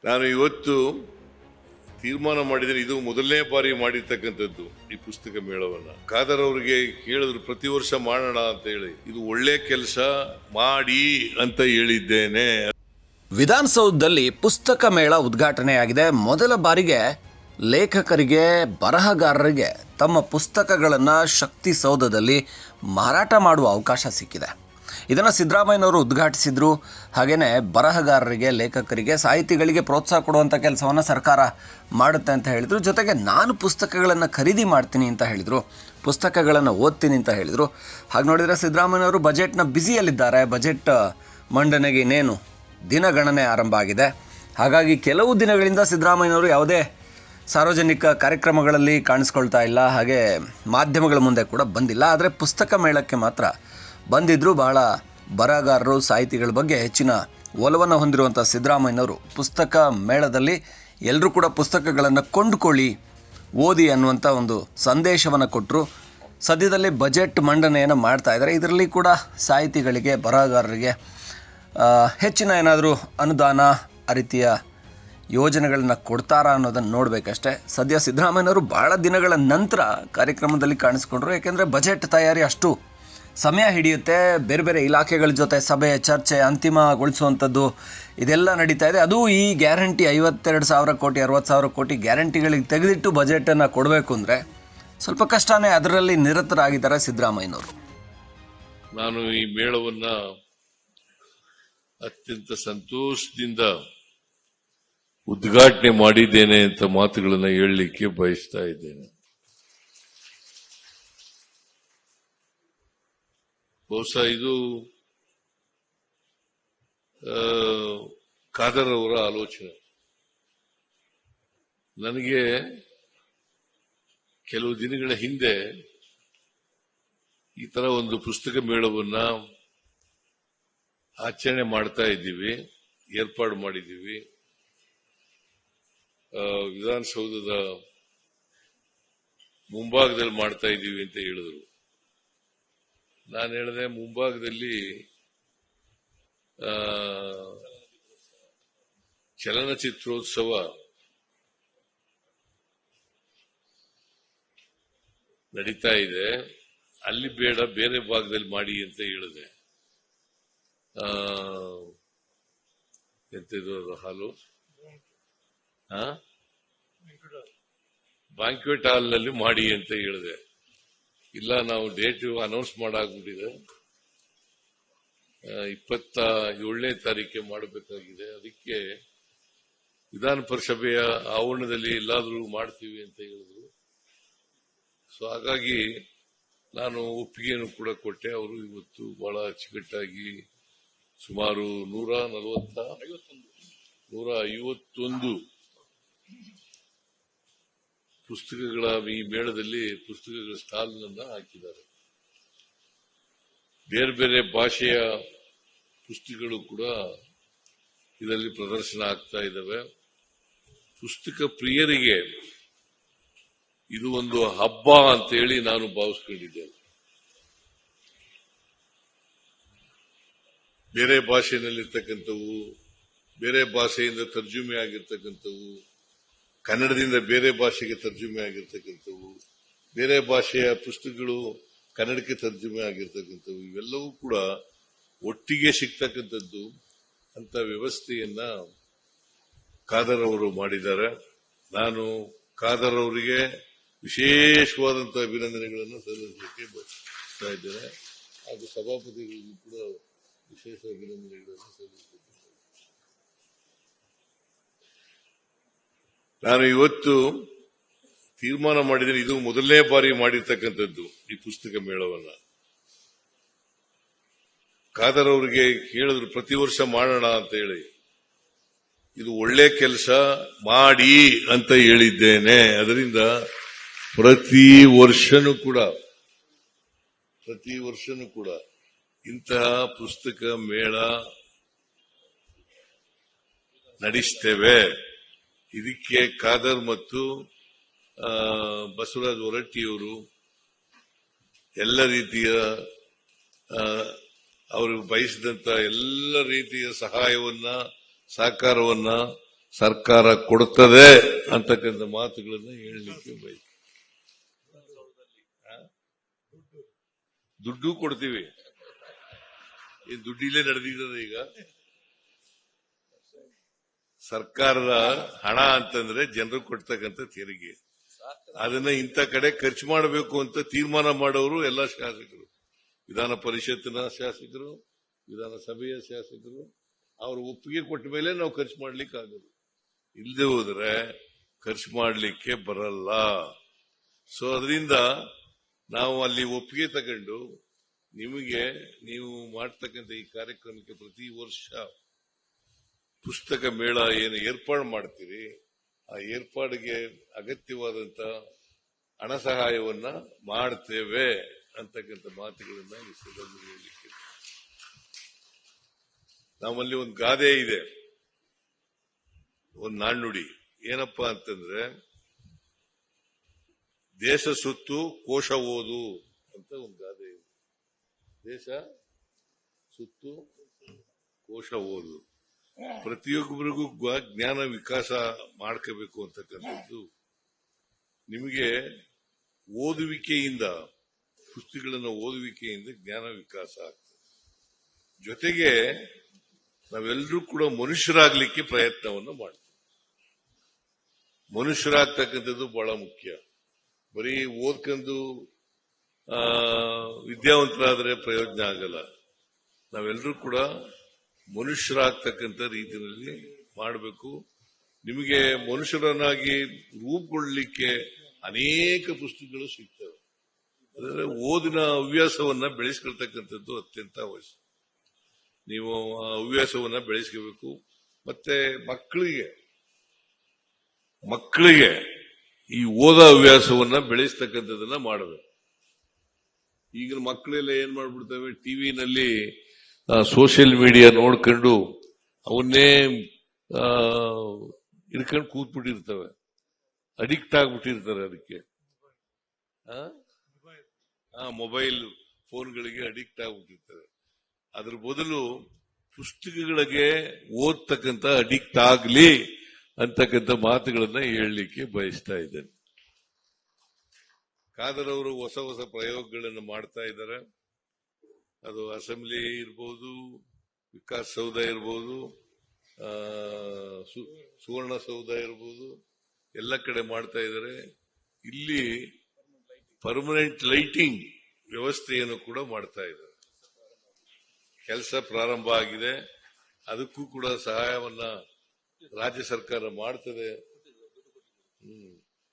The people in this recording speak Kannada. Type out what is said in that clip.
ನಾನು ಇವತ್ತು ತೀರ್ಮಾನ ಮಾಡಿದರೆ ಇದು ಮೊದಲನೇ ಬಾರಿ ಮಾಡಿರ್ತಕ್ಕಂಥದ್ದು ಈ ಪುಸ್ತಕ ಮೇಳವನ್ನ. ಖಾದರ್ ಅವರಿಗೆ ಹೇಳಿದ್ರು ಪ್ರತಿ ವರ್ಷ ಮಾಡೋಣ ಅಂತ ಹೇಳಿ, ಇದು ಒಳ್ಳೆ ಕೆಲಸ ಮಾಡಿ ಅಂತ ಹೇಳಿದ್ದೇನೆ. ವಿಧಾನಸೌಧದಲ್ಲಿ ಪುಸ್ತಕ ಮೇಳ ಉದ್ಘಾಟನೆಯಾಗಿದೆ. ಮೊದಲ ಬಾರಿಗೆ ಲೇಖಕರಿಗೆ, ಬರಹಗಾರರಿಗೆ ತಮ್ಮ ಪುಸ್ತಕಗಳನ್ನು ಶಕ್ತಿ ಸೌಧದಲ್ಲಿ ಮಾರಾಟ ಮಾಡುವ ಅವಕಾಶ ಸಿಕ್ಕಿದೆ. ಇದನ್ನು ಸಿದ್ದರಾಮಯ್ಯನವರು ಉದ್ಘಾಟಿಸಿದ್ರು. ಹಾಗೆಯೇ ಬರಹಗಾರರಿಗೆ, ಲೇಖಕರಿಗೆ, ಸಾಹಿತಿಗಳಿಗೆ ಪ್ರೋತ್ಸಾಹ ಕೊಡುವಂಥ ಕೆಲಸವನ್ನು ಸರ್ಕಾರ ಮಾಡುತ್ತೆ ಅಂತ ಹೇಳಿದರು. ಜೊತೆಗೆ ನಾನು ಪುಸ್ತಕಗಳನ್ನು ಖರೀದಿ ಮಾಡ್ತೀನಿ ಅಂತ ಹೇಳಿದರು, ಪುಸ್ತಕಗಳನ್ನು ಓದ್ತೀನಿ ಅಂತ ಹೇಳಿದರು. ಹಾಗೆ ನೋಡಿದರೆ ಸಿದ್ದರಾಮಯ್ಯನವರು ಬಜೆಟ್ನ ಬ್ಯುಸಿಯಲ್ಲಿದ್ದಾರೆ. ಬಜೆಟ್ ಮಂಡನೆಗೆ ಇನ್ನೇನು ದಿನಗಣನೆ ಆರಂಭ ಆಗಿದೆ. ಹಾಗಾಗಿ ಕೆಲವು ದಿನಗಳಿಂದ ಸಿದ್ದರಾಮಯ್ಯನವರು ಯಾವುದೇ ಸಾರ್ವಜನಿಕ ಕಾರ್ಯಕ್ರಮಗಳಲ್ಲಿ ಕಾಣಿಸ್ಕೊಳ್ತಾ ಇಲ್ಲ, ಹಾಗೆ ಮಾಧ್ಯಮಗಳ ಮುಂದೆ ಕೂಡ ಬಂದಿಲ್ಲ. ಆದರೆ ಪುಸ್ತಕ ಮೇಳಕ್ಕೆ ಮಾತ್ರ ಬಂದಿದ್ದರು. ಬಹಳ ಬರಹಗಾರರು, ಸಾಹಿತಿಗಳ ಬಗ್ಗೆ ಹೆಚ್ಚಿನ ಒಲವನ್ನು ಹೊಂದಿರುವಂಥ ಸಿದ್ದರಾಮಯ್ಯನವರು ಪುಸ್ತಕ ಮೇಳದಲ್ಲಿ ಎಲ್ಲರೂ ಕೂಡ ಪುಸ್ತಕಗಳನ್ನು ಕೊಂಡುಕೊಳ್ಳಿ, ಓದಿ ಅನ್ನುವಂಥ ಒಂದು ಸಂದೇಶವನ್ನು ಕೊಟ್ಟರು. ಸದ್ಯದಲ್ಲಿ ಬಜೆಟ್ ಮಂಡನೆಯನ್ನು ಮಾಡ್ತಾ ಇದ್ದಾರೆ. ಇದರಲ್ಲಿ ಕೂಡ ಸಾಹಿತಿಗಳಿಗೆ, ಬರಹಗಾರರಿಗೆ ಹೆಚ್ಚಿನ ಏನಾದರೂ ಅನುದಾನ, ಆ ರೀತಿಯ ಯೋಜನೆಗಳನ್ನ ಕೊಡ್ತಾರಾ ಅನ್ನೋದನ್ನು ನೋಡಬೇಕಷ್ಟೇ. ಸದ್ಯ ಸಿದ್ದರಾಮಯ್ಯನವರು ಭಾಳ ದಿನಗಳ ನಂತರ ಕಾರ್ಯಕ್ರಮದಲ್ಲಿ ಕಾಣಿಸ್ಕೊಂಡ್ರು. ಯಾಕೆಂದರೆ ಬಜೆಟ್ ತಯಾರಿ ಅಷ್ಟು ಸಮಯ ಹಿಡಿಯುತ್ತೆ. ಬೇರೆ ಬೇರೆ ಇಲಾಖೆಗಳ ಜೊತೆ ಸಭೆ, ಚರ್ಚೆ, ಅಂತಿಮಗೊಳಿಸುವಂಥದ್ದು ಇದೆಲ್ಲ ನಡೀತಾ ಇದೆ. ಅದು ಈ ಗ್ಯಾರಂಟಿ 52,000 ಕೋಟಿ 60,000 ಕೋಟಿ ಗ್ಯಾರಂಟಿಗಳಿಗೆ ತೆಗೆದಿಟ್ಟು ಬಜೆಟನ್ನು ಕೊಡಬೇಕು ಅಂದರೆ ಸ್ವಲ್ಪ ಕಷ್ಟನೇ. ಅದರಲ್ಲಿ ನಿರತರಾಗಿದ್ದಾರೆ ಸಿದ್ದರಾಮಯ್ಯನವರು. ನಾನು ಈ ಮೇಳವನ್ನ ಅತ್ಯಂತ ಸಂತೋಷದಿಂದ ಉದ್ಘಾಟನೆ ಮಾಡಿದ್ದೇನೆ ಅಂತ ಮಾತುಗಳನ್ನು ಹೇಳಲಿಕ್ಕೆ ಬಯಸ್ತಾ ಇದ್ದೇನೆ. ಬಹುಶಃ ಇದು ಖಾದರ್ ಅವರ ಆಲೋಚನೆ. ನನಗೆ ಕೆಲವು ದಿನಗಳ ಹಿಂದೆ ಈ ತರ ಒಂದು ಪುಸ್ತಕ ಮೇಳವನ್ನ ಆಚರಣೆ ಮಾಡ್ತಾ ಇದ್ದೀವಿ, ಏರ್ಪಾಡು ಮಾಡಿದ್ದೀವಿ. ವಿಧಾನಸೌಧದ ಮುಂಭಾಗದಲ್ಲಿ ಮಾಡ್ತಾ ಇದ್ದೀವಿ ಅಂತ ಹೇಳಿದ್ರು. ನಾನು ಹೇಳಿದೆ, ಮುಂಭಾಗದಲ್ಲಿ ಚಲನಚಿತ್ರೋತ್ಸವ ನಡೀತಾ ಇದೆ, ಅಲ್ಲಿ ಬೇಡ, ಬೇರೆ ಭಾಗದಲ್ಲಿ ಮಾಡಿ ಅಂತ ಹೇಳಿದೆ. ಎಂತಿದು ಹಾಲು, ಬ್ಯಾಂಕ್ವೆಟ್ ಹಾಲ್ನಲ್ಲಿ ಮಾಡಿ ಅಂತ ಹೇಳಿದೆ. ಇಲ್ಲ, ನಾವು ಡೇಟ್ ಅನೌನ್ಸ್ ಮಾಡಾಗ್ಬಿಟ್ಟಿದೆ, 27ನೇ ತಾರೀಕಿಗೆ ಮಾಡಬೇಕಾಗಿದೆ. ಅದಕ್ಕೆ ವಿಧಾನ ಪರಿಷತ್ಸಭೆಯ ಆವರಣದಲ್ಲಿ ಎಲ್ಲಾದರೂ ಮಾಡ್ತೀವಿ ಅಂತ ಹೇಳಿದ್ರು. ಸೊ ಹಾಗಾಗಿ ನಾನು ಒಪ್ಪಿಗೆಯನ್ನು ಕೂಡ ಕೊಟ್ಟೆ. ಅವರು ಇವತ್ತು ಬಹಳ ಅಚ್ಚುಕಟ್ಟಾಗಿ ಸುಮಾರು 151 ಪುಸ್ತಕಗಳ ಈ ಮೇಳದಲ್ಲಿ ಪುಸ್ತಕಗಳ ಸ್ಟಾಲ್ ಅನ್ನ ಹಾಕಿದ್ದಾರೆ. ಬೇರೆ ಬೇರೆ ಭಾಷೆಯ ಪುಸ್ತಕಗಳು ಕೂಡ ಇದರಲ್ಲಿ ಪ್ರದರ್ಶನ ಆಗ್ತಾ ಇದ್ದಾವೆ. ಪುಸ್ತಕ ಪ್ರಿಯರಿಗೆ ಇದು ಒಂದು ಹಬ್ಬ ಅಂತ ಹೇಳಿ ನಾನು ಭಾವಿಸ್ಕೊಂಡಿದ್ದೇನೆ. ಬೇರೆ ಭಾಷೆಯಲ್ಲಿರ್ತಕ್ಕಂಥವು, ಬೇರೆ ಭಾಷೆಯಿಂದ ತರ್ಜುಮೆ ಆಗಿರ್ತಕ್ಕಂಥವು, ಕನ್ನಡದಿಂದ ಬೇರೆ ಭಾಷೆಗೆ ತರ್ಜುಮೆ ಆಗಿರ್ತಕ್ಕಂಥವು, ಬೇರೆ ಭಾಷೆಯ ಪುಸ್ತಕಗಳು ಕನ್ನಡಕ್ಕೆ ತರ್ಜುಮೆ ಆಗಿರ್ತಕ್ಕಂಥವು, ಇವೆಲ್ಲವೂ ಕೂಡ ಒಟ್ಟಿಗೆ ಸಿಗ್ತಕ್ಕಂಥದ್ದು ಅಂತ ವ್ಯವಸ್ಥೆಯನ್ನ ಖಾದರ್ ಅವರು ಮಾಡಿದ್ದಾರೆ. ನಾನು ಖಾದರ್ ಅವರಿಗೆ ವಿಶೇಷವಾದಂತಹ ಅಭಿನಂದನೆಗಳನ್ನು ಸಲ್ಲಿಸಲಿಕ್ಕೆ ಬಯಸ್ತಾ ಇದ್ದೇನೆ. ಹಾಗೂ ಸಭಾಪತಿಗಳಿಗೂ ಕೂಡ ವಿಶೇಷ ಅಭಿನಂದನೆಗಳನ್ನು ಸಲ್ಲಿಸಲಿಕ್ಕೆ. ನಾನು ಇವತ್ತು ತೀರ್ಮಾನ ಮಾಡಿದರೆ ಇದು ಮೊದಲನೇ ಬಾರಿ ಮಾಡಿರ್ತಕ್ಕಂಥದ್ದು ಈ ಪುಸ್ತಕ ಮೇಳವನ್ನ. ಖಾದರ್ ಅವರಿಗೆ ಹೇಳಿದ್ರು ಪ್ರತಿ ವರ್ಷ ಮಾಡೋಣ ಅಂತ ಹೇಳಿ, ಇದು ಒಳ್ಳೆ ಕೆಲಸ ಮಾಡಿ ಅಂತ ಹೇಳಿದ್ದೇನೆ. ಅದರಿಂದ ಪ್ರತಿ ವರ್ಷನೂ ಕೂಡ ಇಂತಹ ಪುಸ್ತಕ ಮೇಳ ನಡೆಸ್ತೇವೆ. ಇದಕ್ಕೆ ಖಾದರ್ ಮತ್ತು ಬಸವರಾಜ ಹೊರಟ್ಟಿಯವರು ಎಲ್ಲ ರೀತಿಯ ಅವರು ಬಯಸಿದಂತ ಎಲ್ಲ ರೀತಿಯ ಸಹಾಯವನ್ನ, ಸಹಕಾರವನ್ನ ಸರ್ಕಾರ ಕೊಡುತ್ತದೆ ಅಂತಕ್ಕಂಥ ಮಾತುಗಳನ್ನ ಹೇಳಲಿಕ್ಕೆ ಬಯಸ್ತೀನಿ. ದುಡ್ಡು ಕೊಡ್ತೀವಿ, ಈ ದುಡ್ಡಿಲ್ಲೇ ನಡೆದಿದೆ. ಈಗ ಸರ್ಕಾರದ ಹಣ ಅಂತಂದ್ರೆ ಜನರು ಕೊಡ್ತಕ್ಕಂಥ ತೆರಿಗೆ, ಅದನ್ನ ಇಂಥ ಕಡೆ ಖರ್ಚು ಮಾಡಬೇಕು ಅಂತ ತೀರ್ಮಾನ ಮಾಡೋರು ಎಲ್ಲ ಶಾಸಕರು, ವಿಧಾನ ಪರಿಷತ್ತಿನ ಶಾಸಕರು, ವಿಧಾನಸಭೆಯ ಶಾಸಕರು. ಅವ್ರ ಒಪ್ಪಿಗೆ ಕೊಟ್ಟ ಮೇಲೆ ನಾವು ಖರ್ಚು ಮಾಡ್ಲಿಕ್ಕೆ ಆಗೋದು, ಇಲ್ಲದೆ ಹೋದ್ರೆ ಖರ್ಚು ಮಾಡ್ಲಿಕ್ಕೆ ಬರಲ್ಲ. ಸೊ ಅದರಿಂದ ನಾವು ಅಲ್ಲಿ ಒಪ್ಪಿಗೆ ತಗೊಂಡು ನಿಮಗೆ ನೀವು ಮಾಡ್ತಕ್ಕಂಥ ಈ ಕಾರ್ಯಕ್ರಮಕ್ಕೆ ಪ್ರತಿ ವರ್ಷ ಪುಸ್ತಕ ಮೇಳ ಏನು ಏರ್ಪಾಡು ಮಾಡ್ತೀರಿ, ಆ ಏರ್ಪಾಡಿಗೆ ಅಗತ್ಯವಾದಂತ ಹಣ ಸಹಾಯವನ್ನ ಮಾಡ್ತೇವೆ ಅಂತಕ್ಕಂಥ ಮಾತುಗಳನ್ನ ಈ ಸದನದಲ್ಲಿ ಹೇಳಲಿಕ್ಕೆ. ನಮ್ಮಲ್ಲಿ ಒಂದು ಗಾದೆ ಇದೆ, ಒಂದು ನಾಣ್ಣುಡಿ, ಏನಪ್ಪಾ ಅಂತಂದ್ರೆ ದೇಶ ಸುತ್ತು ಕೋಶ ಓದು ಅಂತ ಒಂದು ಗಾದೆ ಇದೆ. ದೇಶ ಸುತ್ತು ಕೋಶ ಓದು. ಪ್ರತಿಯೊಬ್ಬರಿಗೂ ಜ್ಞಾನ ವಿಕಾಸ ಮಾಡ್ಕೋಬೇಕು ಅಂತಕ್ಕಂಥದ್ದು ನಿಮಗೆ ಓದುವಿಕೆಯಿಂದ, ಪುಸ್ತಕಗಳನ್ನು ಓದುವಿಕೆಯಿಂದ ಜ್ಞಾನ ವಿಕಾಸ ಆಗ್ತದೆ. ಜೊತೆಗೆ ನಾವೆಲ್ಲರೂ ಕೂಡ ಮನುಷ್ಯರಾಗ್ಲಿಕ್ಕೆ ಪ್ರಯತ್ನವನ್ನು ಮಾಡ್ತೀವಿ. ಮನುಷ್ಯರಾಗ್ತಕ್ಕಂಥದ್ದು ಬಹಳ ಮುಖ್ಯ. ಬರೀ ಓದ್ಕೊಂಡು ವಿದ್ಯಾವಂತರಾದ್ರೆ ಪ್ರಯೋಜನ ಆಗಲ್ಲ. ನಾವೆಲ್ಲರೂ ಕೂಡ ಮನುಷ್ಯರಾಗ್ತಕ್ಕಂಥ ರೀತಿಯಲ್ಲಿ ಮಾಡಬೇಕು. ನಿಮಗೆ ಮನುಷ್ಯರನ್ನಾಗಿ ರೂಪುಗೊಳ್ಳಲಿಕ್ಕೆ ಅನೇಕ ಪುಸ್ತಕಗಳು ಸಿಗ್ತವೆ. ಅದರ ಓದಿನ ಹವ್ಯಾಸವನ್ನ ಬೆಳೆಸ್ಕೊಳ್ತಕ್ಕಂಥದ್ದು ಅತ್ಯಂತ ಅವಶ್ಯ. ನೀವು ಆ ಹವ್ಯಾಸವನ್ನ ಬೆಳೆಸ್ಕೋಬೇಕು. ಮತ್ತೆ ಮಕ್ಕಳಿಗೆ ಈ ಓದೋ ಹವ್ಯಾಸವನ್ನ ಬೆಳೆಸ್ತಕ್ಕಂಥದನ್ನ ಮಾಡಬೇಕು. ಈಗಿನ ಮಕ್ಕಳೆಲ್ಲ ಏನ್ ಮಾಡ್ಬಿಡ್ತವೆ, ಟಿವಿನಲ್ಲಿ ಸೋಷಿಯಲ್ ಮೀಡಿಯಾ ನೋಡ್ಕೊಂಡು ಅವನ್ನೇ ಹಿಡ್ಕೊಂಡು ಕೂತ್ಬಿಟ್ಟಿರ್ತವೆ, ಅಡಿಕ್ಟ್ ಆಗ್ಬಿಟ್ಟಿರ್ತಾರೆ. ಅದಕ್ಕೆ ಮೊಬೈಲ್ ಫೋನ್ಗಳಿಗೆ ಅಡಿಕ್ಟ್ ಆಗ್ಬಿಟ್ಟಿರ್ತಾರೆ. ಅದ್ರ ಬದಲು ಪುಸ್ತಕಗಳಿಗೆ ಓದ್ತಕ್ಕಂಥ ಅಡಿಕ್ಟ್ ಆಗ್ಲಿ ಅಂತಕ್ಕಂಥ ಮಾತುಗಳನ್ನ ಹೇಳಲಿಕ್ಕೆ ಬಯಸ್ತಾ ಇದ್ದೇನೆ. ಖಾದರ್ ಅವರು ಹೊಸ ಹೊಸ ಪ್ರಯೋಗಗಳನ್ನು ಮಾಡ್ತಾ ಇದ್ದಾರೆ. ಅದು ಅಸೆಂಬ್ಲಿ ಇರ್ಬೋದು, ವಿಕಾಸಸೌಧ ಇರ್ಬೋದು, ಸುವರ್ಣಸೌಧ ಇರ್ಬೋದು, ಎಲ್ಲ ಕಡೆ ಮಾಡ್ತಾ ಇದ್ದಾರೆ. ಇಲ್ಲಿ ಪರ್ಮನೆಂಟ್ ಲೈಟಿಂಗ್ ವ್ಯವಸ್ಥೆಯನ್ನು ಕೂಡ ಮಾಡ್ತಾ ಇದ್ದಾರೆ. ಕೆಲಸ ಪ್ರಾರಂಭ ಆಗಿದೆ. ಅದಕ್ಕೂ ಕೂಡ ಸಹಾಯವನ್ನ ರಾಜ್ಯ ಸರ್ಕಾರ ಮಾಡ್ತದೆ.